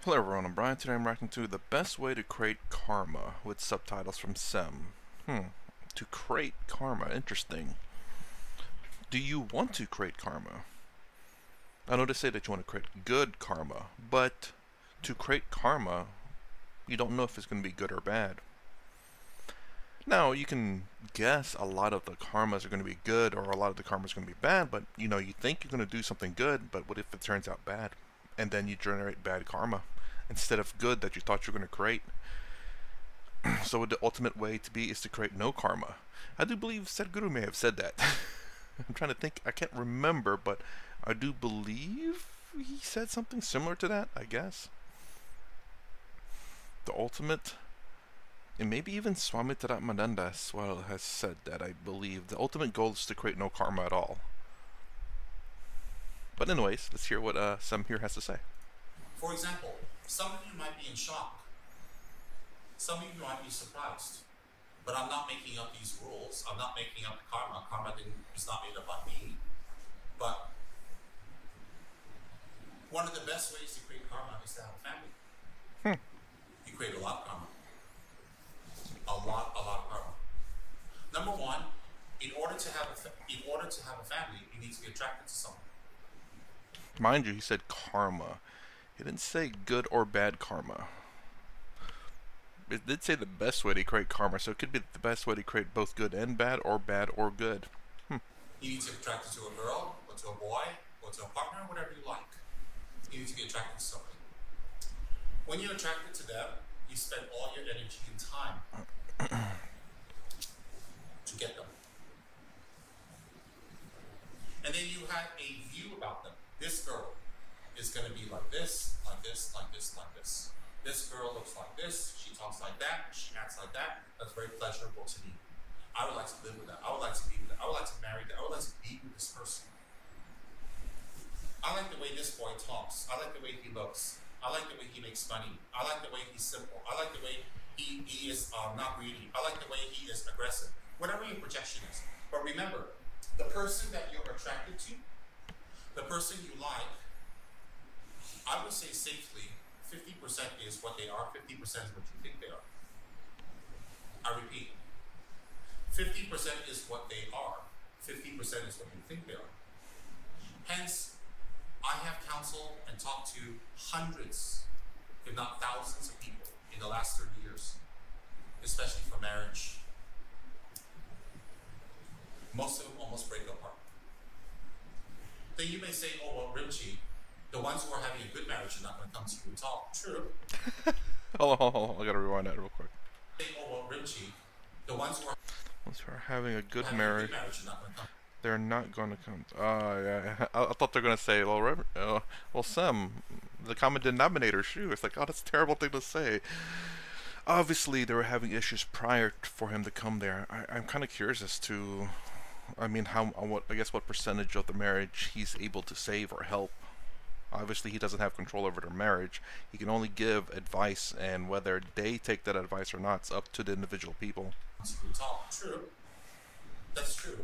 Hello everyone, I'm Brian. Today I'm reacting to The Best Way to Create Karma with subtitles from Tsem. To create karma, interesting. Do you want to create karma? I know they say that you want to create good karma, but to create karma, you don't know if it's going to be good or bad. Now, you can guess a lot of the karmas are going to be good or a lot of the karmas are going to be bad, but you think you're going to do something good, but what if it turns out bad? And then you generate bad karma instead of good that you thought you were going to create. So the ultimate way to be is to create no karma. I do believe Sadhguru may have said that. I'm trying to think. I can't remember, but I do believe he said something similar to that, I guess. The ultimate, and maybe even Swami Taratmananda as well has said that, I believe. The ultimate goal is to create no karma at all. But anyways, let's hear what Sam here has to say. For example, some of you might be in shock. Some of you might be surprised. But I'm not making up these rules. I'm not making up karma. Karma is not made up by me. But one of the best ways to create karma is to have a family. You create a lot of karma. A lot of karma. Number one, in order to have a family, you need to be attracted to someone. Mind you, he said karma. He didn't say good or bad karma. It did say the best way to create karma, so it could be the best way to create both good and bad or good. You need to be attracted to a girl, or to a boy, or to a partner, whatever you like. You need to be attracted to somebody. When you're attracted to them, you spend all your energy and time to get them. And then you have a view about them. This girl is going to be like this, like this, like this, like this. This girl looks like this, she talks like that, she acts like that. That's very pleasurable to me. I would like to live with that. I would like to be with that. I would like to marry that. I would like to be with this person. I like the way this boy talks. I like the way he looks. I like the way he makes money. I like the way he's simple. I like the way he is not greedy. I like the way he is aggressive. Whatever your projection is. But remember, the person that you're attracted to, the person you like, I would say safely, 50% is what they are, 50% is what you think they are. I repeat, 50% is what they are, 50% is what you think they are. Hence, I have counseled and talked to hundreds, if not thousands of people in the last 30 years, especially for marriage. Most of them almost break apart. Then you may say, oh, well, Rimchi, the ones who are having a good marriage are not going to come to you and talk. True. Hold on. I gotta rewind that real quick. Say, oh, well, Rimchi, the ones who are having a good marriage, are not going to come. they're not gonna come. Yeah. I thought they're gonna say, well, Sam, the common denominator. Shoot, it's like, oh, that's a terrible thing to say. Obviously, they were having issues prior for him to come there. I'm kind of curious as to, what percentage of the marriage he's able to save or help. Obviously, he doesn't have control over their marriage. He can only give advice, and whether they take that advice or not, it's up to the individual people. True. That's true.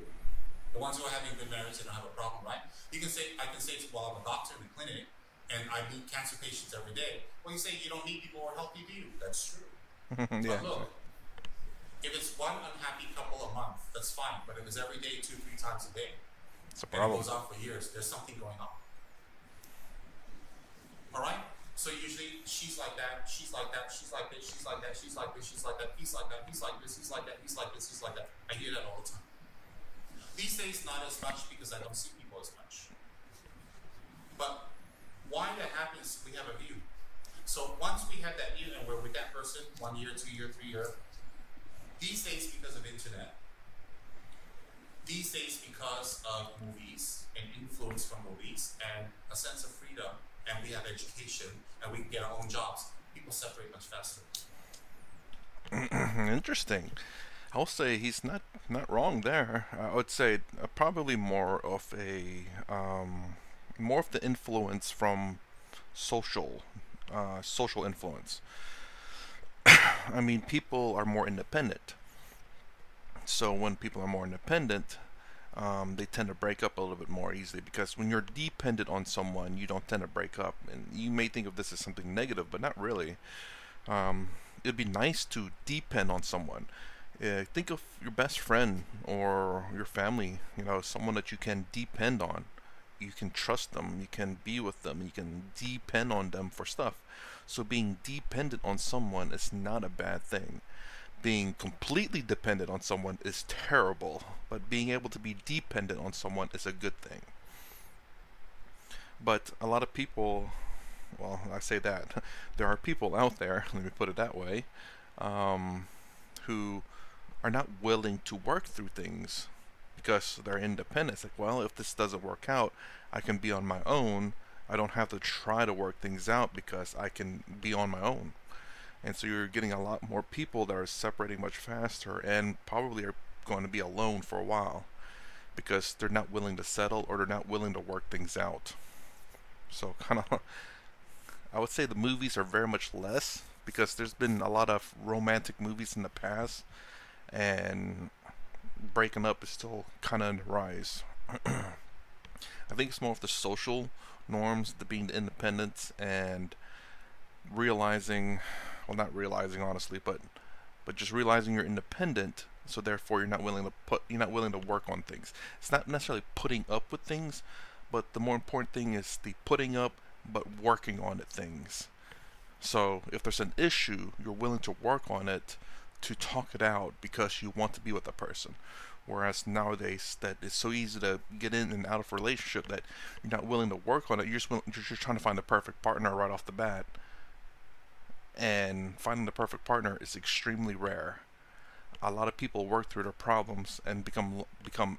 The ones who are having a good marriage, they don't have a problem, right? I can say, well, I'm a doctor in the clinic, and I meet cancer patients every day. Well, you say you don't need people who are healthy, do you? That's true. Yeah. But look, if it's one unhappy couple a month, that's fine. But if it's every day, 2-3 times a day, it's a problem. And it goes on for years, there's something going on. Alright? So usually she's like that, she's like that, she's like this, she's like that, she's like this, she's like that, he's like that, he's like this, he's like that, he's like this, he's like that. I hear that all the time. These days not as much because I don't see people as much. But why that happens, we have a view. So once we have that view and we're with that person 1 year, 2 year, 3 year, these days because of internet, these days because of movies and influence from movies and a sense of freedom, and we have education, and we can get our own jobs, people separate much faster. Interesting. I'll say he's not wrong there. I would say probably more of the influence from social influence. I mean, people are more independent. So when people are more independent, they tend to break up a little bit more easily, because when you're dependent on someone, you don't tend to break up. And you may think of this as something negative, but not really. It'd be nice to depend on someone. Think of your best friend or your family, someone that you can depend on. You can trust them, you can be with them, you can depend on them for stuff. So being dependent on someone is not a bad thing. Being completely dependent on someone is terrible, but being able to be dependent on someone is a good thing. But a lot of people, well, I say that, there are people out there, let me put it that way, who are not willing to work through things because they're independent. It's like, well, if this doesn't work out, I can be on my own. I don't have to try to work things out because I can be on my own. And so you're getting a lot more people that are separating much faster and probably are going to be alone for a while because they're not willing to settle, or they're not willing to work things out. So kind of, I would say the movies are very much less, because there's been a lot of romantic movies in the past, and breaking up is still kind of on the rise. I think it's more of the social norms, the being independent, and realizing, well, not realizing honestly, but just realizing you're independent, so therefore you're not willing to work on things. It's not necessarily putting up with things, but the more important thing is the putting up but working on it things. So if there's an issue, you're willing to work on it, to talk it out, because you want to be with a person. Whereas nowadays, that it's so easy to get in and out of a relationship that you're not willing to work on it. You're just trying to find the perfect partner right off the bat. And finding the perfect partner is extremely rare. A lot of people work through their problems and become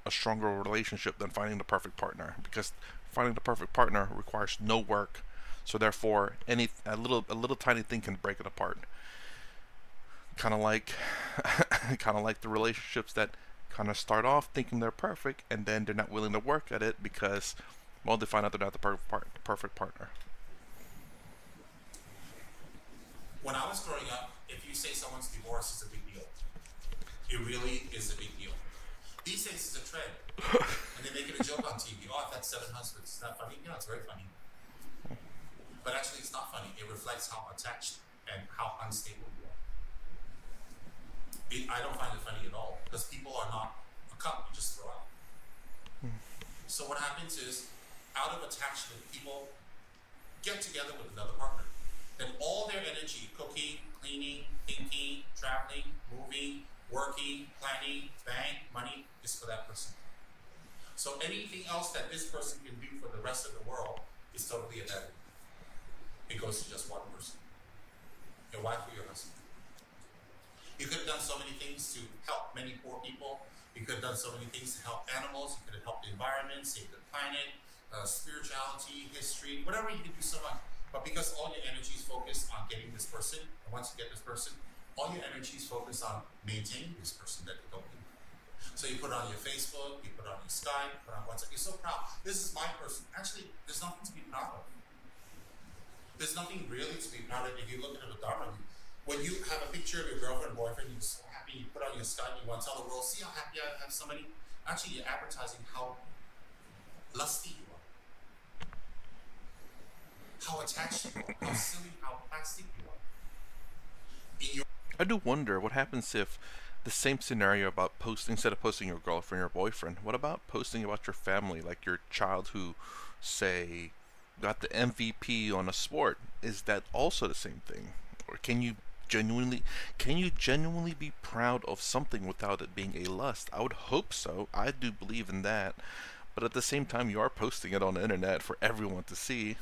a stronger relationship than finding the perfect partner, because finding the perfect partner requires no work. So therefore, a little tiny thing can break it apart. Kind of like kind of like the relationships that kind of start off thinking they're perfect, and then they're not willing to work at it because, well, they find out they're not the perfect partner. When I was growing up, if you say someone's divorced, it's a big deal. It really is a big deal. These days it's a trend. And they make it a joke on TV. Oh, I've had 7 husbands. Is that funny? Yeah, it's very funny. But actually, it's not funny. It reflects how attached and how unstable you are. I don't find it funny at all, because people are not a cup you just throw out. So what happens is, out of attachment, people get together with another partner. Then all their energy, cooking, cleaning, thinking, traveling, moving, working, planning, bank, money, is for that person. So anything else that this person can do for the rest of the world is totally irrelevant. It goes to just one person. Your wife or your husband. You could have done so many things to help many poor people. You could have done so many things to help animals. You could have helped the environment, save the planet, spirituality, history, whatever you can do so much. But because all your energy is focused on getting this person, and once you get this person, all your energy is focused on maintaining this person that you're helping. So you put it on your Facebook, you put it on your Skype, you put it on WhatsApp. You're so proud. This is my person. Actually, there's nothing to be proud of. There's nothing really to be proud of if you look at it with Dharma. When you have a picture of your girlfriend, boyfriend, you're so happy, you put on your Skype, you want to tell the world, see how happy I have somebody. Actually, you're advertising how lusty you are, how attached you are, how silly, how plastic you are. I do wonder what happens if the same scenario about posting, instead of posting your girlfriend or boyfriend, what about posting about your family, like your child who, say, got the MVP on a sport? Is that also the same thing? Or can you genuinely be proud of something without it being a lust? I would hope so. I do believe in that. But at the same time, you are posting it on the internet for everyone to see,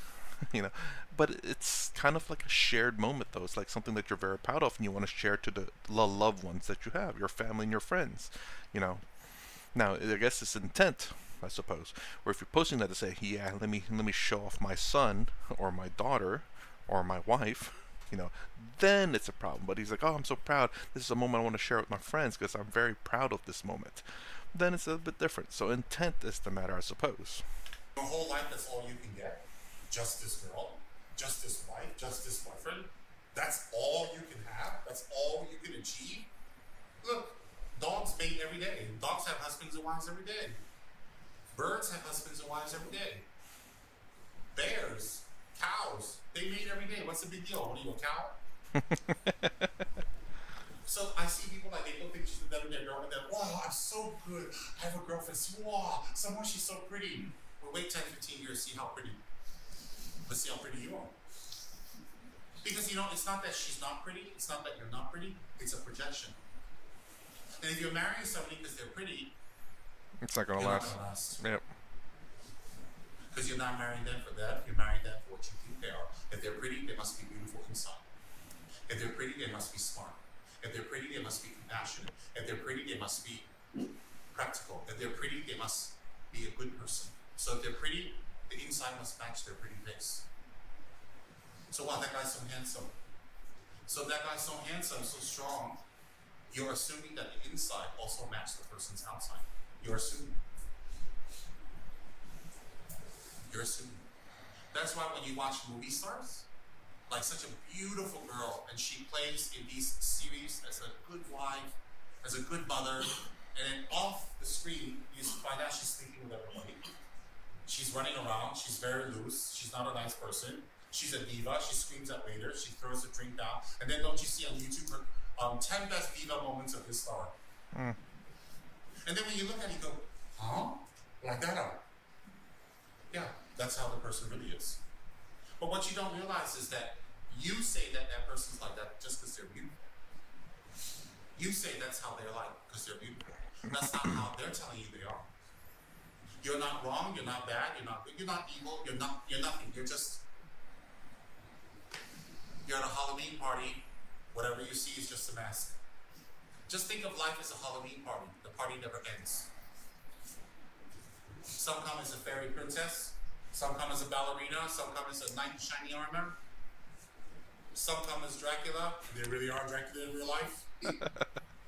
you know. But it's kind of like a shared moment, though. It's like something that you're very proud of, and you want to share to the loved ones that you have, your family and your friends, you know. Now, I guess it's intent, I suppose. Or if you're posting that to say, yeah, let me show off my son or my daughter or my wife, you know, then it's a problem. But he's like, oh, I'm so proud. This is a moment I want to share with my friends because I'm very proud of this moment. Then it's a bit different. So intent is the matter, I suppose. Your whole life, that's all you can get. Just this girl, just this wife, just this boyfriend. That's all you can have. That's all you can achieve. Look, dogs mate every day. Dogs have husbands and wives every day. Birds have husbands and wives every day. Bears, cows, they mate every day. What's the big deal? What are you, a cow? So I see people like, they go pictures of them and their girlfriend, and wow, I'm so good. I have a girlfriend. Wow, someone, she's so pretty. Well, wait 10, 15 years, see how pretty. Let's see how pretty you are. Because, you know, it's not that she's not pretty. It's not that you're not pretty. It's a projection. And if you're marrying somebody because they're pretty, it's not going to last. Yep. Because you're not marrying them for that. You're marrying them for what you think they are. If they're pretty, they must be beautiful inside. If they're pretty, they must be smart. If they're pretty, they must be compassionate. If they're pretty, they must be practical. If they're pretty, they must be a good person. So if they're pretty, the inside must match their pretty face. So wow, that guy's so handsome. So that guy's so handsome, so strong, you're assuming that the inside also matches the person's outside. You're assuming. You're assuming. That's why when you watch movie stars, like such a beautiful girl, and she plays in these series as a good wife, as a good mother, and then off the screen, you find out she's sleeping with everybody. She's running around, she's very loose, she's not a nice person, she's a diva, she screams at waiters, she throws a drink down, and then don't you see on YouTube her 10 best diva moments of this star. And then when you look at it, you go, huh? Like that? Yeah, that's how the person really is. But what you don't realize is that you say that that person's like that just because they're beautiful. You say that's how they're like because they're beautiful. That's not how they're telling you they are. You're not wrong, you're not bad, you're not good, you're not evil, you're nothing. You're at a Halloween party, whatever you see is just a mask. Just think of life as a Halloween party. The party never ends. Some come as a fairy princess, some come as a ballerina, some come as a knight in shining armor. Some come as Dracula, they really are Dracula in real life.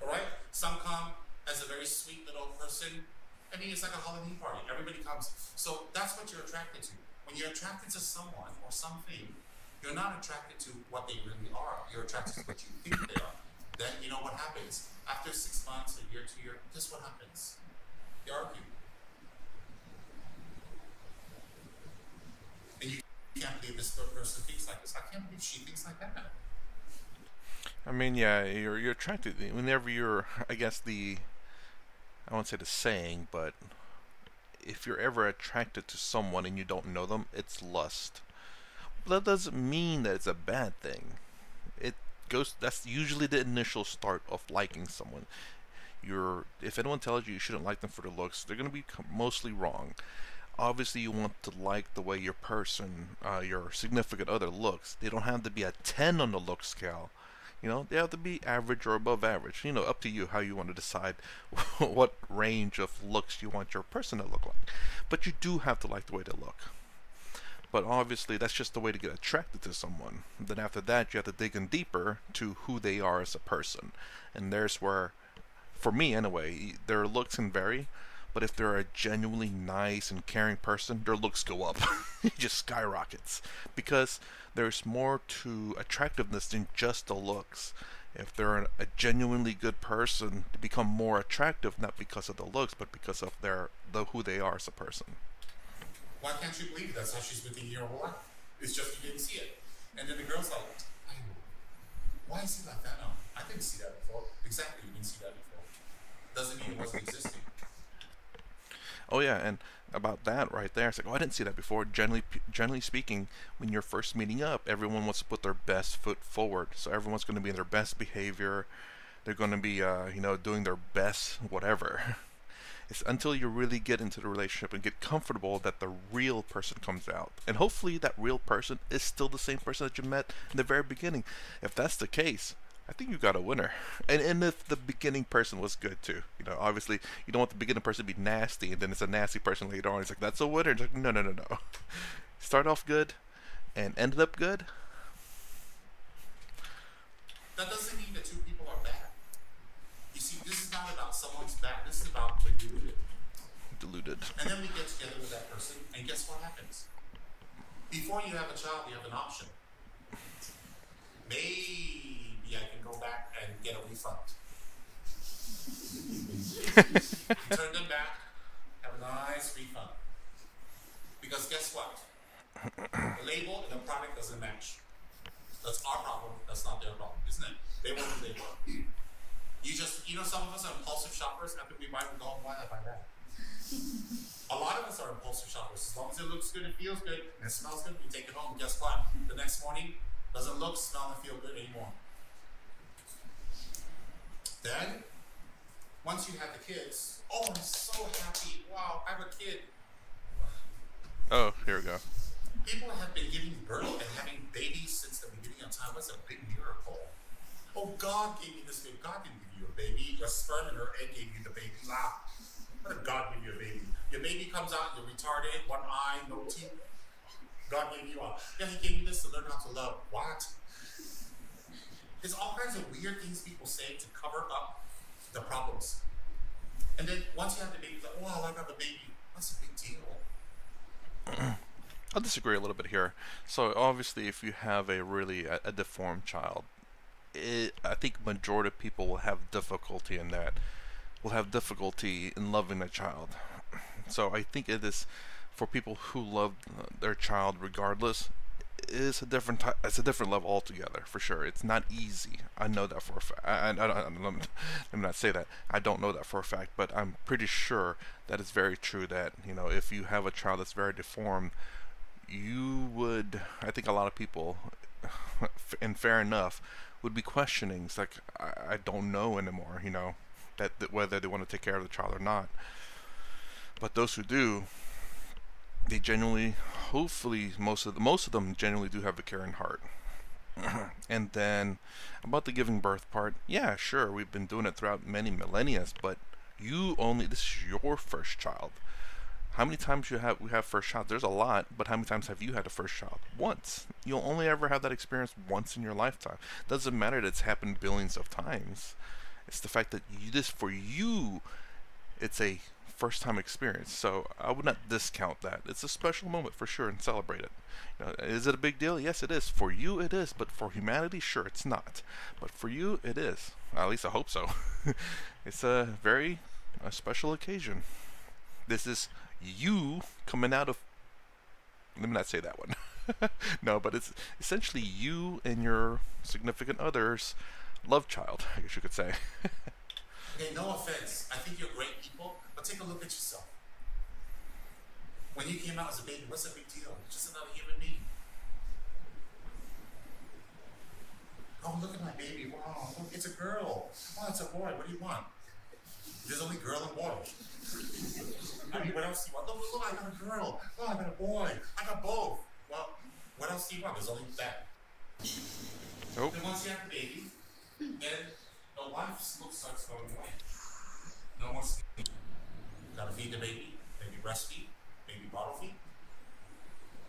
Alright? Some come as a very sweet little person. I mean, it's like a Halloween party. Everybody comes. So that's what you're attracted to. When you're attracted to someone or something, you're not attracted to what they really are. You're attracted to what you think they are. Then you know what happens. After 6 months, a year, 2 years, guess what happens? You argue. And you can't believe this person thinks like this. I can't believe she thinks like that. I mean, yeah, you're attracted whenever you're, I guess I won't say the saying, but if you're ever attracted to someone and you don't know them, it's lust. But that doesn't mean that it's a bad thing. That's usually the initial start of liking someone. If anyone tells you you shouldn't like them for their looks, they're going to be mostly wrong. Obviously, you want to like the way your significant other looks. They don't have to be a 10 on the look scale. You know, they have to be average or above average. You know, up to you how you want to decide what range of looks you want your person to look like. But you do have to like the way they look. But obviously, that's just the way to get attracted to someone. Then after that, you have to dig in deeper to who they are as a person. And there's where, for me anyway, their looks can vary. But if they're a genuinely nice and caring person, their looks go up. It just skyrockets. Because there's more to attractiveness than just the looks. If they're a genuinely good person, they become more attractive, not because of the looks, but because of who they are as a person. Why can't you believe that's how she's been thinking her whole life? It's just you didn't see it. And then the girl's like, why is he like that now? I didn't see that before. Exactly, you didn't see that before. Doesn't mean it wasn't existing. Oh yeah, and about that right there, it's like, oh, I didn't see that before. Generally speaking, when you're first meeting up, everyone wants to put their best foot forward. So everyone's going to be in their best behavior. They're going to be, doing their best whatever. It's until you really get into the relationship and get comfortable that the real person comes out. And hopefully that real person is still the same person that you met in the very beginning. If that's the case, I think you got a winner. And if the beginning person was good too. You know, obviously you don't want the beginning person to be nasty and then it's a nasty person later on. It's like, that's a winner. It's like, no. Start off good and ended up good. That doesn't mean the two people are bad. You see, this is not about someone's bad. This is about we're deluded. And then we get together with that person, and guess what happens? Before you have a child, you have an option. Maybe I can go back and get a refund. You turn them back, have a nice refund. That's not their problem, isn't it? They were who they were. You just, some of us are impulsive shoppers. After we buy, we go, why did I buy that? A lot of us are impulsive shoppers. As long as it looks good, it feels good, and it smells good, we take it home. Guess what? The next morning, doesn't look, smell, and feel good anymore. Then, once you have the kids, oh, I'm so happy. Wow, I have a kid. Oh, here we go. People have been giving birth and having babies since the beginning of time. That's a big miracle. Oh, God gave me this baby. God didn't give you a baby. Your sperm and her egg gave you the baby. Wow. What did God give you a baby? Your baby comes out, you're retarded, one eye, no teeth. God gave you a, yeah, he gave you this to learn how to love. What? There's all kinds of weird things people say to cover up the problems. And then once you have the baby, like, oh, I got the baby. That's a big deal. I'll disagree a little bit here. So obviously, if you have a deformed child, I think majority of people will have difficulty in that. Will have difficulty in loving a child. So I think it is for people who love their child regardless. It's a different it's a different level altogether for sure. It's not easy. I know that for a fact. Let me not say that. I don't know that for a fact, but I'm pretty sure that it's very true that if you have a child that's very deformed, you would. I think a lot of people, and fair enough, would be questioning. It's like I don't know anymore. That whether they want to take care of the child or not. But those who do, they genuinely, hopefully, most of them genuinely do have a caring heart. And then about the giving birth part, yeah, sure, we've been doing it throughout many millennia, but this is your first child. How many times we have first child? There's a lot, but how many times have you had a first child? Once. You'll only ever have that experience once in your lifetime. Doesn't matter that it's happened billions of times. It's the fact that for you, it's a first time experience. So I would not discount that. It's a special moment for sure and celebrate it. Is it a big deal? Yes, it is. For you, it is. But for humanity, sure, it's not. But for you, it is. At least I hope so. It's a very special occasion. This is you coming out of. Let me not say that one. No, but it's essentially you and your significant other's love child, I guess you could say. Okay, no offense. I think you're great people, but take a look at yourself. When you came out as a baby, what's the big deal? Just another human being. Oh, look at my baby. Wow, look, it's a girl. Oh, it's a boy. What do you want? There's only girl and boy. I mean, what else do you want? Look, I got a girl. Oh, I got a boy. I got both. Well, what else do you want? There's only that. Nope. Then once you have a baby, then the life starts going away. No more sleep. Gotta feed the baby, maybe breastfeed, maybe bottle feed.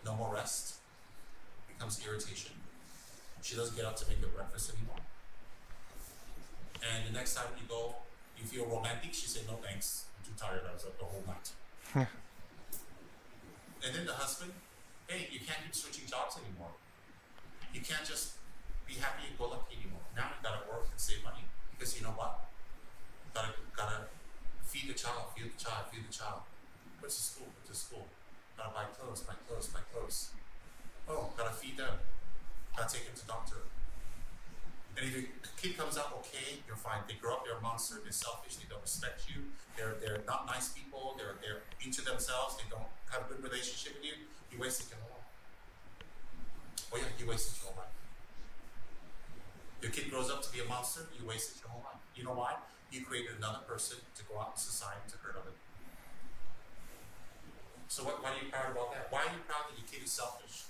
No more rest. Becomes irritation. She doesn't get up to make the breakfast anymore. And the next time you go, you feel romantic, she said, no thanks, I'm too tired, I was up the whole night. And then the husband, hey, you can't keep switching jobs anymore. You can't just be happy and go lucky anymore. Now you gotta work and save money. Because you know what? Gotta feed the child, feed the child, feed the child. Put to school, put to school. Gotta buy clothes, buy clothes, buy clothes. Oh, gotta feed them. Gotta take them to doctor. And if your kid comes out okay, you're fine. They grow up, they're a monster, they're selfish, they don't respect you, they're not nice people, they're into themselves, they don't have a good relationship with you, you wasted your whole life. Oh yeah, you wasted your whole life. Your kid grows up to be a monster, you wasted your whole life. You know why? You created another person to go out in society to hurt other people. So why are you proud about that? Why are you proud that your kid is selfish?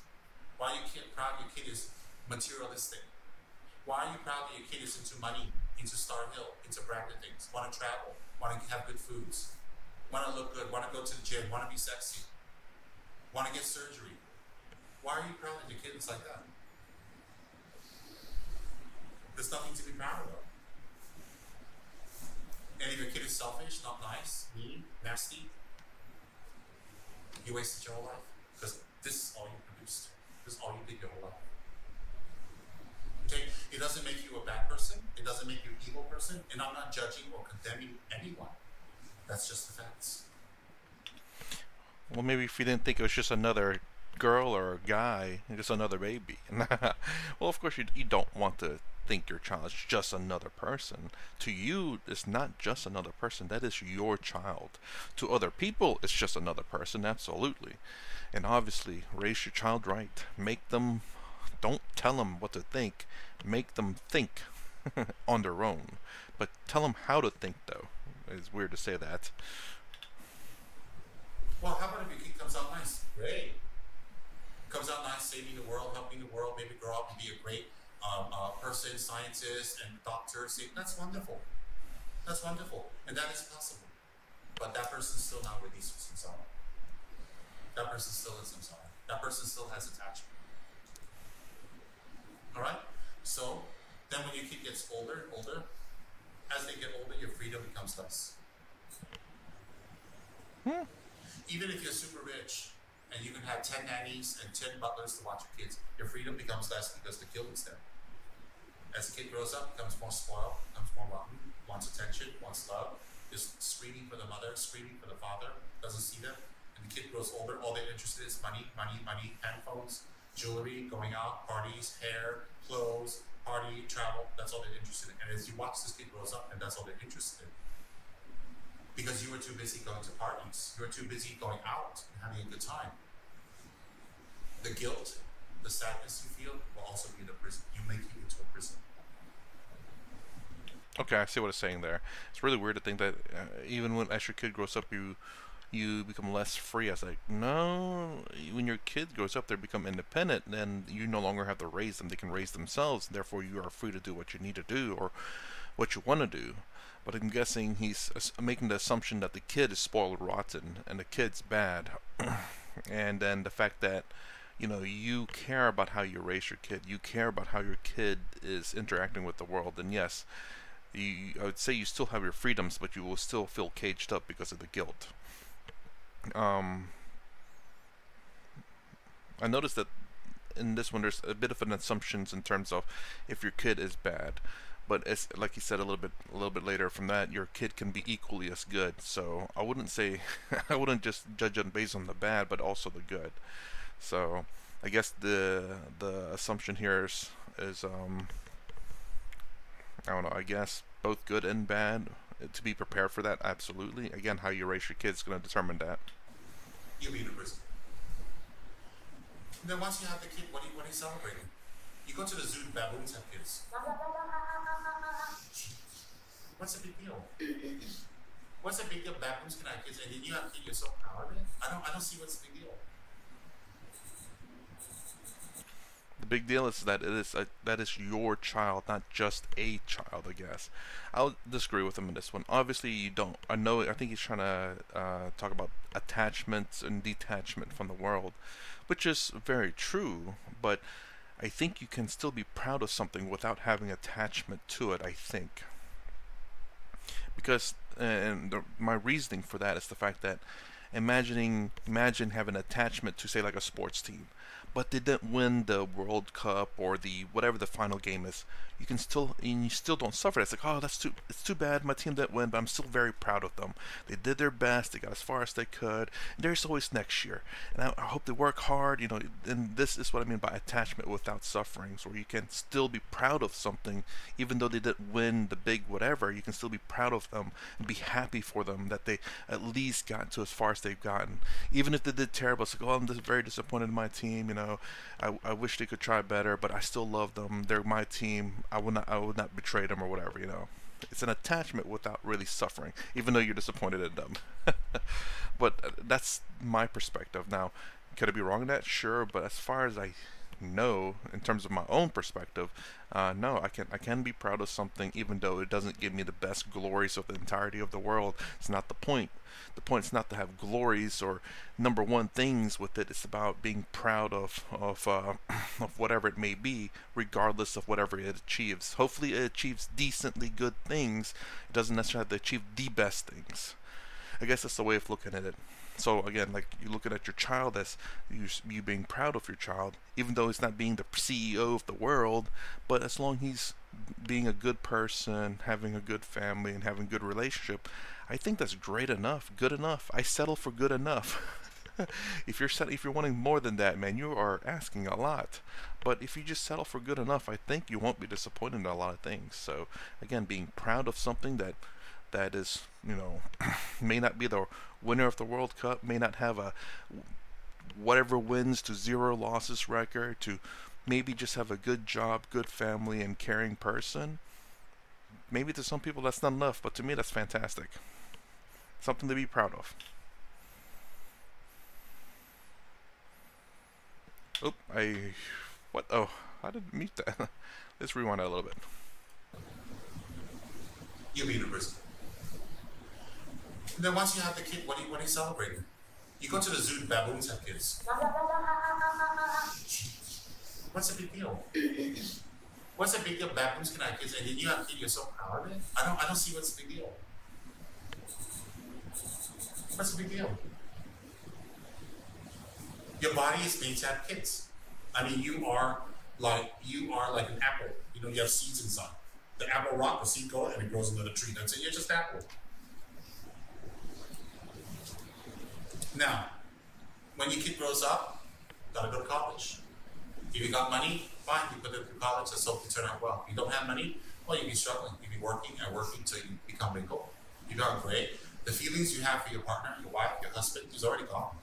Why are you proud your kid is materialistic? Why are you proud that your kid is into money, into Star Hill, into branded things, want to travel, want to have good foods, want to look good, want to go to the gym, want to be sexy, want to get surgery? Why are you proud that your kid is like that? There's nothing to be proud of. And if your kid is selfish, not nice, mean, nasty, you wasted your whole life. Because this is all you produced. This is all you did your whole life. Okay? It doesn't make you a bad person. It doesn't make you an evil person. And I'm not judging or condemning anyone. That's just the facts. Well, maybe if you didn't think it was just another girl or a guy, just another baby. Well, of course, you don't want to think your child is just another person. To you, it's not just another person. That is your child. To other people, it's just another person, absolutely. And obviously, raise your child right. Make them, don't tell them what to think. Make them think on their own. But tell them how to think, though. It's weird to say that. Well, how about if your kid comes out nice? Great. Comes out nice, saving the world, helping the world, maybe grow up and be a great person, scientist, and doctor. See, that's wonderful. That's wonderful. And that is possible. But that person's still not really Samsara. That person still is Samsara. That person still has attachment. Alright? So, then when your kid gets older, as they get older, your freedom becomes less. Even if you're super rich, and you can have 10 nannies and 10 butlers to watch your kids, your freedom becomes less because the guilt is there. As the kid grows up, becomes more spoiled, becomes more rotten, wants attention, wants love, is screaming for the mother, screaming for the father, doesn't see them. And the kid grows older, all they're interested in is money, money, money, handphones, jewelry, going out, parties, hair, clothes, party, travel, that's all they're interested in. And as you watch this kid grows up, and that's all they're interested in. Because you were too busy going to parties, you were too busy going out and having a good time. The guilt, the sadness you feel will also be in the prison. You make you into a prison. Okay, I see what it's saying there. It's really weird to think that even when as your kid grows up, you become less free. I was like, no, when your kid grows up, they become independent, then you no longer have to raise them. They can raise themselves, and therefore you are free to do what you need to do or what you want to do. But I'm guessing he's making the assumption that the kid is spoiled rotten and the kid's bad. And then the fact that, you care about how you raise your kid, you care about how your kid is interacting with the world, and yes, I would say you still have your freedoms, but you will still feel caged up because of the guilt. I noticed that in this one there's a bit of an assumptions in terms of if your kid is bad, but it's like you said a little bit later from that, your kid can be equally as good. So I wouldn't say I wouldn't just judge it based on the bad, but also the good. So I guess the assumption here is I don't know, I guess both good and bad. To be prepared for that, absolutely. Again, how you raise your kids is going to determine that. You'll be in a prison. And then once you have the kid, what are you celebrating? You go to the zoo, the baboons have kids. What's the big deal? What's the big deal? Baboons can have kids, and then you have kids, you're so proud of it. I don't see what's the big deal. The big deal is that that is your child, not just a child. I guess I'll disagree with him in this one. Obviously, you don't. I think he's trying to talk about attachments and detachment from the world, which is very true. But I think you can still be proud of something without having attachment to it. I think because my reasoning for that is the fact that imagine having attachment to say like a sports team, but they didn't win the World Cup or the whatever the final game is. You still don't suffer. It's like, oh, it's too bad my team didn't win, but I'm still very proud of them. They did their best. They got as far as they could. And there's always next year, and I hope they work hard. And this is what I mean by attachment without sufferings, where you can still be proud of something, even though they didn't win the big whatever. You can still be proud of them and be happy for them that they at least got to as far as they've gotten, even if they did terrible. It's like, oh, I'm just very disappointed in my team. I wish they could try better, but I still love them. They're my team. I would not betray them or whatever. It's an attachment without really suffering, even though you're disappointed in them. But that's my perspective. Now, could I be wrong in that? Sure, but as far as I know, in terms of my own perspective, no, I can be proud of something, even though it doesn't give me the best glories of the entirety of the world. It's not the point. The point is not to have glories or number one things with it. It's about being proud of of whatever it may be, regardless of whatever it achieves. Hopefully, it achieves decently good things. It doesn't necessarily have to achieve the best things. I guess that's the way of looking at it. So again, like you're looking at your child as you being proud of your child, even though he's not being the CEO of the world, but as long as he's being a good person, having a good family, and having a good relationship, I think that's great enough, good enough. I settle for good enough. If you're wanting more than that, man, you are asking a lot. But if you just settle for good enough, I think you won't be disappointed in a lot of things. So again, being proud of something that is, may not be the winner of the World Cup, may not have a whatever wins to zero losses record, to maybe just have a good job, good family, and caring person. Maybe to some people that's not enough, but to me that's fantastic. Something to be proud of. Oop, what? Oh, I didn't mute that. Let's rewind that a little bit. You'll be in prison. And then once you have the kid, what are you celebrating? You go to the zoo, the baboons have kids. What's the big deal? What's the big deal? Baboons can have kids, and then you have kids. You're so proud of it. I don't see what's the big deal. What's the big deal? Your body is made to have kids. I mean, you are like an apple. You have seeds inside. The apple rock, the seed goes, and it grows into the tree. That's it. You're just apple. Now, when your kid grows up, you gotta go to college. If you got money, fine, you put it through college, let's hope you turn out well. If you don't have money, well, you'll be struggling. You'll be working and working until you become wrinkled. You got great. The feelings you have for your partner, your wife, your husband is already gone.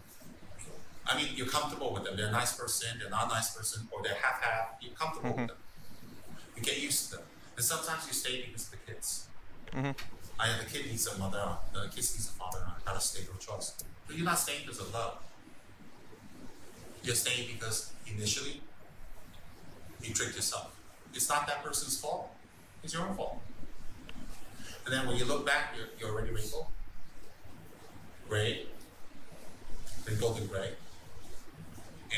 I mean, you're comfortable with them. They're a nice person, they're not a nice person, or they're half-half. You're comfortable with them. You get used to them. And sometimes you stay because of the kids. The kid needs a mother, the kid needs a father, and I gotta stay with trust. But you're not staying because of love. You're staying because initially, you tricked yourself. It's not that person's fault. It's your own fault. And then when you look back, you're already wrinkled, gray, wrinkled and gray,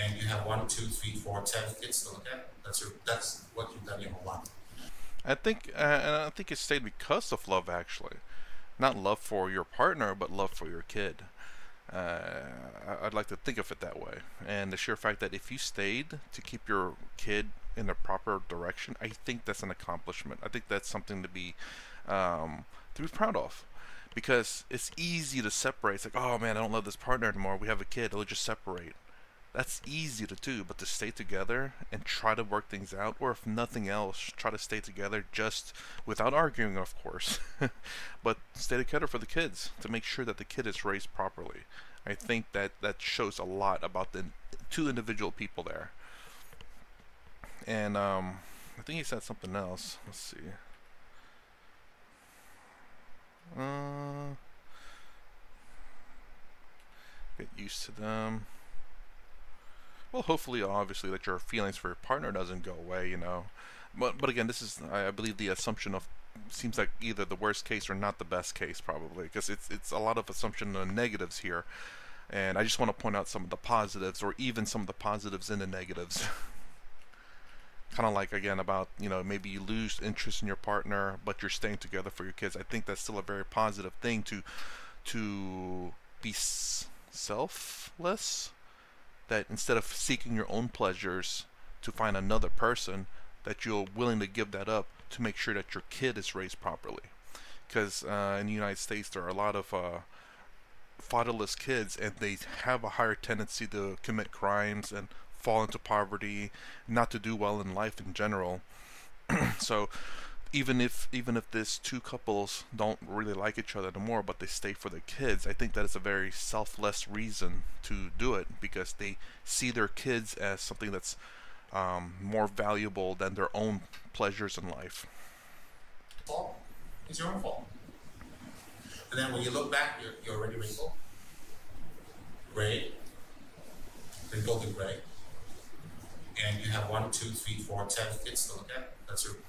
and you have 1, 2, 3, 4, 10 kids to look at. That's what you've done your whole life. I think it stayed because of love, actually, not love for your partner, but love for your kid. I'd like to think of it that way, and the sheer fact that if you stayed to keep your kid in the proper direction, I think that's an accomplishment. I think that's something to be proud of, because it's easy to separate. It's like, oh man, I don't love this partner anymore. We have a kid. We'll just separate. That's easy to do, but to stay together and try to work things out, or if nothing else, try to stay together just without arguing, of course, but stay together for the kids to make sure that the kid is raised properly. I think that shows a lot about the two individual people there. And I think he said something else. Let's see. Get used to them. Well, hopefully, obviously, that your feelings for your partner doesn't go away, But again, this is, I believe, the assumption of, seems like either the worst case or not the best case, probably, because it's a lot of assumption on negatives here, and I just want to point out some of the positives, or even some of the positives in the negatives. Kind of like, again, about, maybe you lose interest in your partner, but you're staying together for your kids. I think that's still a very positive thing to be selfless. That instead of seeking your own pleasures to find another person, that you're willing to give that up to make sure that your kid is raised properly. Because in the United States, there are a lot of fatherless kids, and they have a higher tendency to commit crimes and fall into poverty, not to do well in life in general. So even if these two couples don't really like each other anymore, but they stay for the kids, I think that is a very selfless reason to do it, because they see their kids as something that's more valuable than their own pleasures in life. Fault. It's your own fault. And then when you look back, you're already wrinkled, gray, wrinkled and gray, and you have 1, 2, 3, 4, 10 kids to look at.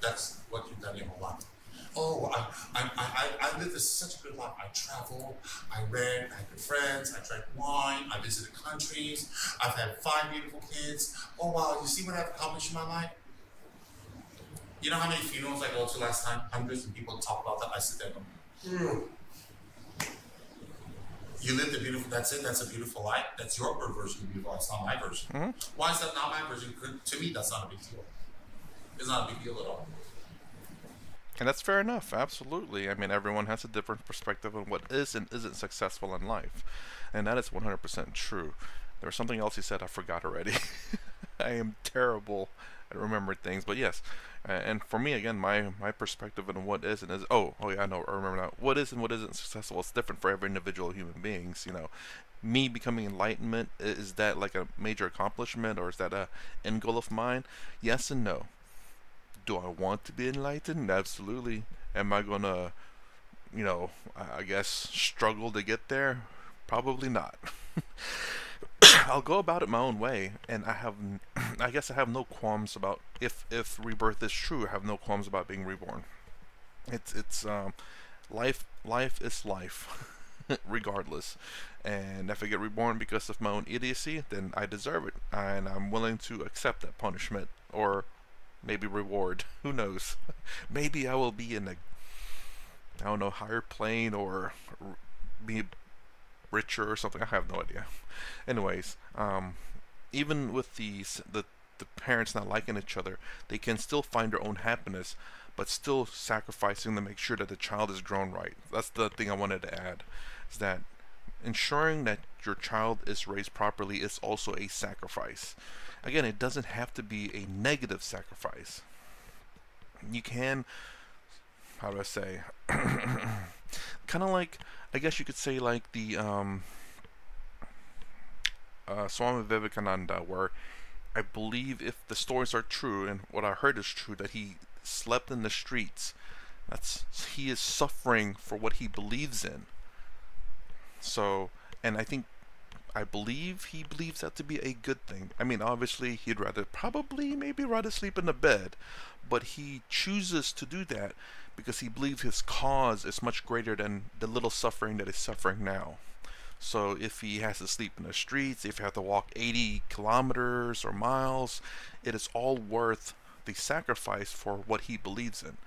That's what you've done your whole life. Oh, I lived such a good life. I traveled, I read, I had good friends, I drank wine, I visited countries, I've had 5 beautiful kids. Oh wow, you see what I've accomplished in my life? You know how many funerals I go to last time? Hundreds of people talk about that. I sit there and go, You lived a beautiful, that's it, that's a beautiful life. That's your version of beautiful life, it's not my version. Why is that not my version? To me, that's not a big deal. It's not a big deal at all. And that's fair enough, absolutely. I mean, everyone has a different perspective on what is and isn't successful in life. And that is 100% true. There was something else he said, I forgot already. I am terrible at remembering things, but yes. And for me, again, my perspective on what is and is, oh yeah, I know, I remember now. What is and what isn't successful, it's different for every individual human beings, you know. Me becoming enlightenment, is that like a major accomplishment, or is that a end goal of mine? Yes and no. Do I want to be enlightened? Absolutely. Am I gonna, I guess, struggle to get there? Probably not. I'll go about it my own way, and I guess I have no qualms about if rebirth is true. I have no qualms about being reborn. It's life is life, regardless. And if I get reborn because of my own idiocy, then I deserve it, and I'm willing to accept that punishment, or maybe reward. Who knows? Maybe I will be in a, I don't know, higher plane, or be richer or something. I have no idea. Anyways, even with the parents not liking each other, they can still find their own happiness, but still sacrificing to make sure that the child is grown right. That's the thing I wanted to add, is that ensuring that your child is raised properly is also a sacrifice. Again, it doesn't have to be a negative sacrifice. You can, how do I say, kind of like, I guess you could say, like the Swami Vivekananda, where I believe, if the stories are true and what I heard is true, that he slept in the streets. That's, he is suffering for what he believes in. So, and I believe he believes that to be a good thing. I mean, obviously, he'd rather, probably, maybe rather sleep in the bed, but he chooses to do that because he believes his cause is much greater than the little suffering that he's suffering now. So if he has to sleep in the streets, if he has to walk 80 kilometers or miles, it is all worth the sacrifice for what he believes in.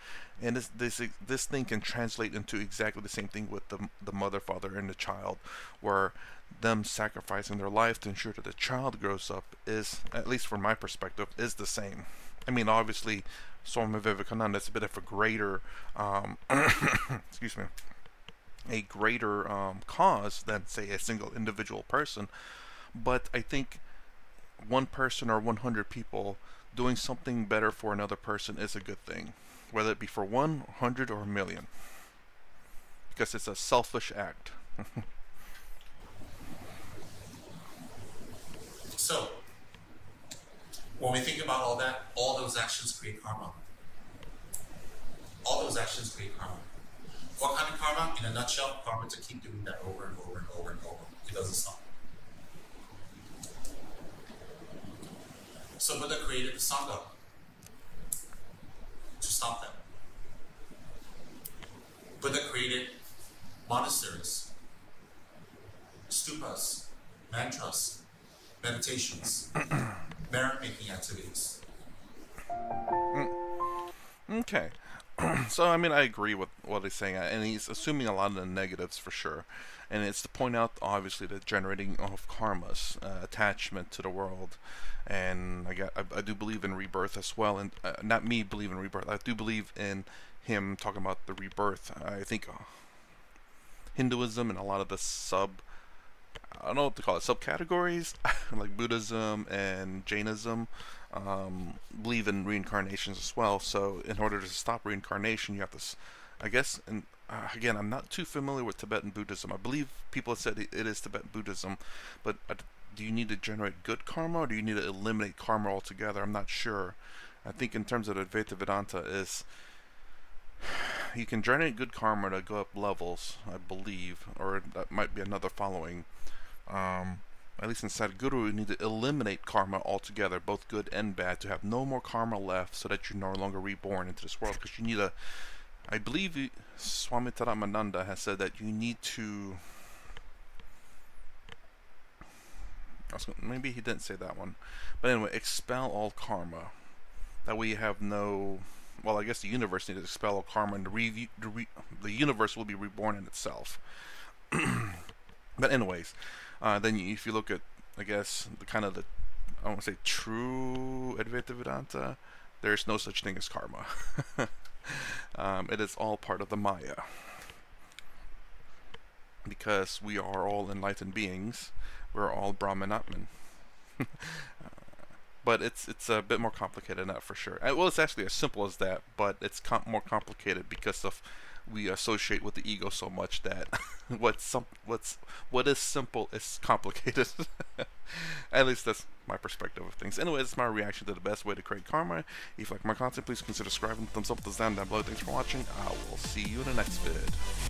And this thing can translate into exactly the same thing with the mother, father, and the child, where them sacrificing their life to ensure that the child grows up is, at least from my perspective, is the same. I mean, obviously, Swami Vivekananda is a bit of a greater, excuse me, a greater cause than, say, a single individual person. But I think one person or 100 people doing something better for another person is a good thing, whether it be for 100 or a million, because it's a selfish act. So, when we think about all that, all those actions create karma. All those actions create karma. What kind of karma? In a nutshell, karma to keep doing that over and over and over and over. It doesn't stop. So Buddha created the Sangha to stop that. Buddha created monasteries, stupas, mantras, meditations, merit-making activities. Okay. So, I mean, I agree with what he's saying, and he's assuming a lot of the negatives for sure. And it's to point out, obviously, the generating of karmas, attachment to the world. And I do believe in rebirth as well. And not me believe in rebirth, I do believe in him talking about the rebirth. I think Hinduism and a lot of the I don't know what to call it, subcategories, like Buddhism and Jainism, believe in reincarnations as well. So in order to stop reincarnation, you have to, I guess, and again, I'm not too familiar with Tibetan Buddhism. I believe people have said it is Tibetan Buddhism, but do you need to generate good karma, or do you need to eliminate karma altogether? I'm not sure. I think in terms of Advaita Vedanta is, you can generate good karma to go up levels, I believe, or that might be another following. At least in Sadhguru, you need to eliminate karma altogether, both good and bad, to have no more karma left, so that you're no longer reborn into this world. Because you need I believe Swami Taramananda has said that you need to, maybe he didn't say that one, but anyway, expel all karma. That way you have no, well, I guess the universe needs to expel all karma, and the universe will be reborn in itself. But anyways, then if you look at, I guess, the kind of the, I don't want to say true Advaita Vedanta, there's no such thing as karma. It is all part of the Maya. Because we are all enlightened beings, we're all Brahman Atman. But it's a bit more complicated than that for sure. Well, it's actually as simple as that, but it's more complicated because of we associate with the ego so much that what is simple is complicated. At least that's my perspective of things. Anyways, it's my reaction to the best way to create karma. If you like my content, please consider subscribing, thumbs up, thumbs down below. Thanks for watching. I will see you in the next vid.